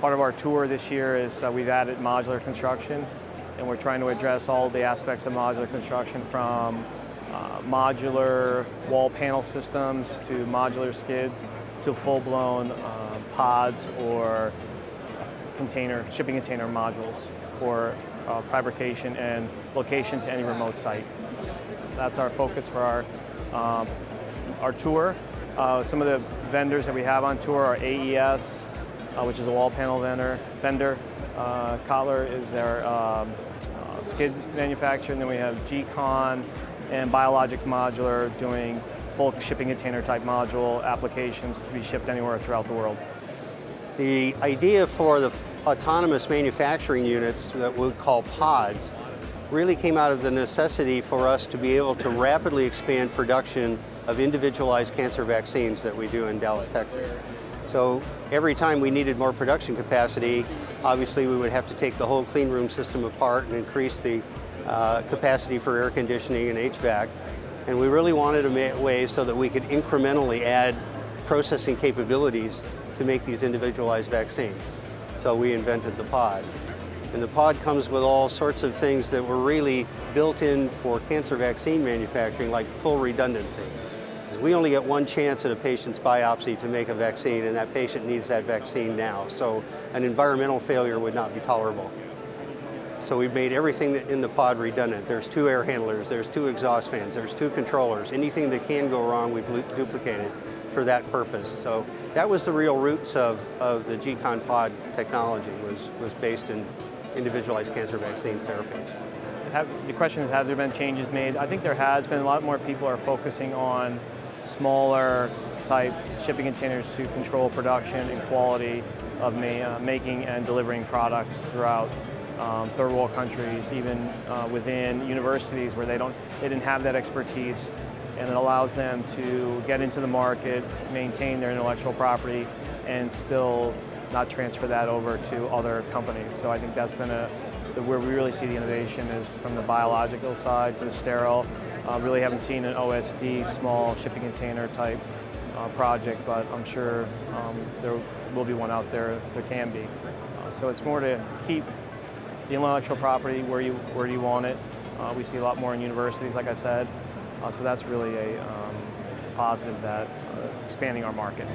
Part of our tour this year is we've added modular construction, and we're trying to address all the aspects of modular construction, from modular wall panel systems to modular skids to full-blown pods or shipping container modules for fabrication and location to any remote site. That's our focus for our tour. Some of the vendors that we have on tour are AES, which is a wall panel vendor. Kotler is their skid manufacturer, and then we have G-Con and Biologic Modular doing full shipping container type module applications to be shipped anywhere throughout the world. The idea for the autonomous manufacturing units that we call pods really came out of the necessity for us to be able to rapidly expand production of individualized cancer vaccines that we do in Dallas, Texas. So every time we needed more production capacity, obviously we would have to take the whole clean room system apart and increase the capacity for air conditioning and HVAC. And we really wanted a way so that we could incrementally add processing capabilities to make these individualized vaccines. So we invented the pod. And the pod comes with all sorts of things that were really built in for cancer vaccine manufacturing, like full redundancy. We only get one chance at a patient's biopsy to make a vaccine, and that patient needs that vaccine now. So an environmental failure would not be tolerable. So we've made everything in the pod redundant. There's 2 air handlers, there's 2 exhaust fans, there's 2 controllers. Anything that can go wrong, we've duplicated for that purpose. So that was the real roots of the G-Con pod technology, was based in individualized cancer vaccine therapy. The question is, have there been changes made? I think there has been. A lot more people are focusing on smaller type shipping containers to control production and quality of making and delivering products throughout third world countries, even within universities where they didn't have that expertise, and it allows them to get into the market, maintain their intellectual property, and still not transfer that over to other companies. So I think that's been where we really see the innovation is from the biological side to the sterile. Really haven't seen an OSD, small shipping container type project, but I'm sure there will be one out there. There can be. So it's more to keep the intellectual property where you want it. We see a lot more in universities, like I said. So that's really a positive that it's expanding our market.